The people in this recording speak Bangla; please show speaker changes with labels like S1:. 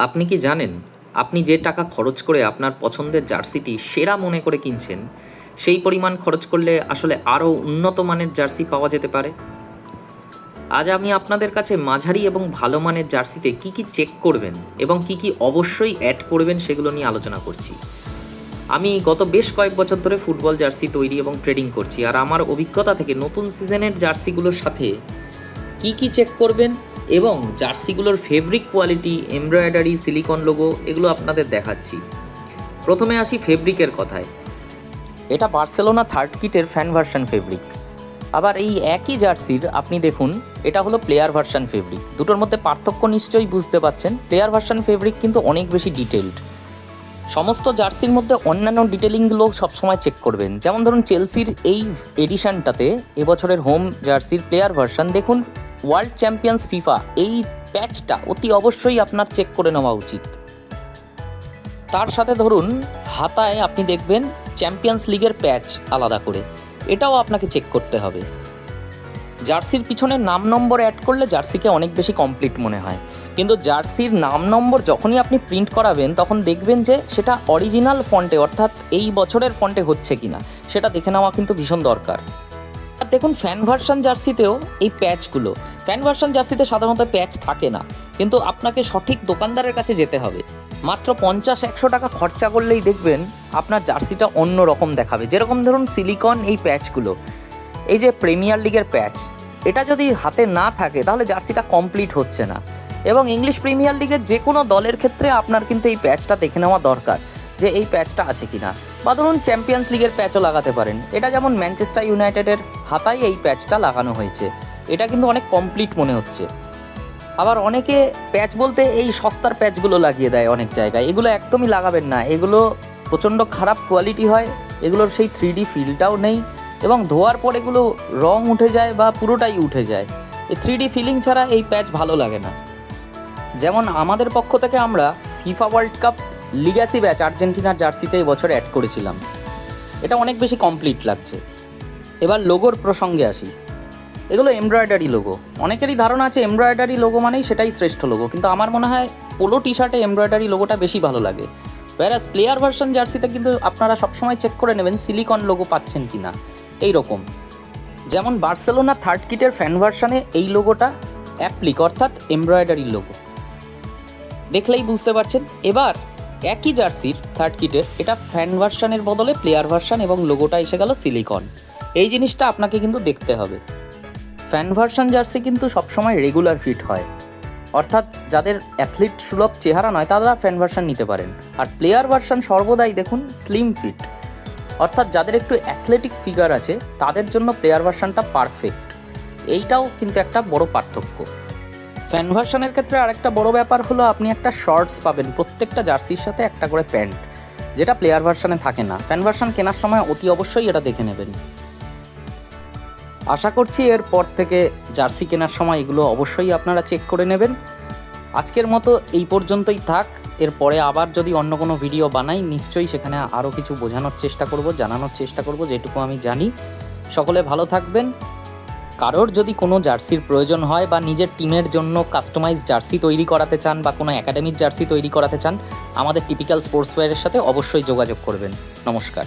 S1: আপনি কি জানেন আপনি যে টাকা খরচ করে আপনার পছন্দের জার্সিটি সেরা মনে করে কিনছেন সেই পরিমাণ খরচ করলে আসলে আরও উন্নত মানের জার্সি পাওয়া যেতে পারে? আজ আমি আপনাদের কাছে মাঝারি এবং ভালো মানের জার্সিতে কি কি চেক করবেন এবং কি কি অবশ্যই অ্যাড করবেন সেগুলো নিয়ে আলোচনা করছি। আমি গত বেশ কয়েক বছর ধরে ফুটবল জার্সি তৈরি এবং ট্রেডিং করছি, আর আমার অভিজ্ঞতা থেকে নতুন সিজনের জার্সিগুলোর সাথে কি কি চেক করবেন এবং জার্সিগুলোর fabric quality, embroidery, silicone logo এগুলো আপনাদের দেখাচ্ছি। প্রথমে আসি ফেব্রিকের কথায়। এটা বার্সেলোনা থার্ড কিটের ফ্যান ভার্সন ফেব্রিক। আবার এই একই জার্সির আপনি দেখুন, এটা হলো প্লেয়ার ভার্সন ফেব্রিক। দুটোর মধ্যে পার্থক্য নিশ্চয়ই বুঝতে পারছেন। প্লেয়ার ভার্সন ফেব্রিক কিন্তু অনেক বেশি ডিটেলড। সমস্ত জার্সির মধ্যে অন্যান্য ডিটেলিংগুলো সবসময় চেক করবেন। যেমন ধরুন চেলসির এই এডিশনটাতে, এবছরের হোম জার্সির প্লেয়ার ভার্সন দেখুন, ওয়ার্ল্ড চ্যাম্পিয়ন্স ফিফা, এই প্যাচটা অতি অবশ্যই আপনার চেক করে নেওয়া উচিত। তার সাথে ধরুন হাতায় আপনি দেখবেন চ্যাম্পিয়ন্স লিগের প্যাচ আলাদা করে, এটাও আপনাকে চেক করতে হবে। জার্সির পিছনে নাম নম্বর অ্যাড করলে জার্সিকে অনেক বেশি কমপ্লিট মনে হয়, কিন্তু জার্সির নাম নম্বর যখনই আপনি প্রিন্ট করাবেন তখন দেখবেন যে সেটা অরিজিনাল ফন্টে, অর্থাৎ এই বছরের ফন্টে হচ্ছে কিনা সেটা দেখে নেওয়া কিন্তু ভীষণ দরকার। আর দেখুন ফ্যান ভার্সন জার্সিতেও এই প্যাচগুলো, ফ্যান ভার্সন জার্সিতে সাধারণত প্যাচ থাকে না, কিন্তু আপনাকে সঠিক দোকানদারের কাছে যেতে হবে। মাত্র 50-100 টাকা খরচা করলেই দেখবেন আপনার জার্সিটা অন্য রকম দেখাবে। যেরকম ধরুন সিলিকন এই প্যাচগুলো, এই যে প্রিমিয়ার লিগের প্যাচ, এটা যদি হাতে না থাকে তাহলে জার্সিটা কমপ্লিট হচ্ছে না। এবং ইংলিশ প্রিমিয়ার লিগের যে কোনো দলের ক্ষেত্রে আপনার কিন্তু এই প্যাচটা দেখে নেওয়া দরকার যে এই প্যাচটা আছে কিনা। বা ধরুন চ্যাম্পিয়ন্স লিগের প্যাচও লাগাতে পারেন। এটা যেমন ম্যানচেস্টার ইউনাইটেডের হাতায় এই প্যাচটা লাগানো হয়েছে, এটা কিন্তু অনেক কমপ্লিট মনে হচ্ছে। আবার অনেকে প্যাচ বলতে এই সস্তার প্যাচগুলো লাগিয়ে দেয় অনেক জায়গায়, এগুলো একদমই লাগাবেন না। এগুলো প্রচণ্ড খারাপ কোয়ালিটি হয়, এগুলোর সেই 3D ফিলটাও নেই, এবং ধোয়ার পর এগুলো রং উঠে যায় বা পুরোটাই উঠে যায়। এই 3D ফিলিং ছাড়া এই প্যাচ ভালো লাগে না। যেমন আমাদের পক্ষ থেকে আমরা FIFA world cup legacy batch আর্জেন্টিনার জার্সিতে এবছর অ্যাড করেছিলাম, এটা অনেক বেশি কমপ্লিট লাগছে। এবার লোগোর প্রসঙ্গে আসি। এগুলো এমব্রয়ডারি লোগো। অনেকেরই ধারণা আছে এমব্রয়ডারি লোগো মানেই সেটাই শ্রেষ্ঠ লোগো, কিন্তু আমার মনে হয় পোলো টি শার্টে এমব্রয়ডারি লোগোটা বেশি ভালো লাগে। ওয়্যারাজ প্লেয়ার ভার্সন জার্সিতে কিন্তু আপনারা সবসময় চেক করে নেবেন সিলিকন লোগো পাচ্ছেন কি না। এইরকম যেমন বার্সেলোনা থার্ড কিটের ফ্যান ভার্সনে এই লোগোটা অ্যাপ্লিক, অর্থাৎ এমব্রয়ডারি লোগো, দেখলেই বুঝতে পারছেন। এবার একই জার্সির থার্ড কিটের এটা ফ্যান ভার্সনের বদলে প্লেয়ার ভার্সন এবং লোগোটা এসে গেল সিলিকন। এই জিনিসটা আপনাকে কিন্তু দেখতে হবে। ফ্যান ভার্সন জার্সি কিন্তু সবসময় রেগুলার ফিট হয়, অর্থাৎ যাদের অ্যাথলিট সুলভ চেহারা নয় তারা ফ্যান ভার্সন নিতে পারেন। আর প্লেয়ার ভার্সন সর্বদাই দেখুন স্লিম ফিট, অর্থাৎ যাদের একটু অ্যাথলেটিক ফিগার আছে তাদের জন্য প্লেয়ার ভার্সনটা পারফেক্ট। এইটাও কিন্তু একটা বড় পার্থক্য। ফ্যান ভার্সনের ক্ষেত্রে আরেকটা বড় ব্যাপার হলো আপনি একটা শর্টস পাবেন প্রত্যেকটা জার্সির সাথে, একটা করে প্যান্ট, যেটা প্লেয়ার ভার্সনে থাকে না। ফ্যান ভার্সন কেনার সময় অতি অবশ্যই এটা দেখে নেবেন। আশা করছি এরপর থেকে জার্সি কেনার সময় এগুলো অবশ্যই আপনারা চেক করে নেবেন। আজকের মতো এই পর্যন্তই থাক। এরপরে আবার যদি অন্য কোনো ভিডিও বানাই নিশ্চয়ই সেখানে আরও কিছু বোঝানোর চেষ্টা করব, জানানোর চেষ্টা করব যেটুকু আমি জানি। সকলে ভালো থাকবেন। কারোর যদি কোনো জার্সির প্রয়োজন হয় বা নিজের টিমের জন্য কাস্টমাইজ জার্সি তৈরি করাতে চান বা কোনো একাডেমির জার্সি তৈরি করাতে চান, আমাদের টিপিক্যাল স্পোর্টসওয়্যারের সাথে অবশ্যই যোগাযোগ করবেন। নমস্কার।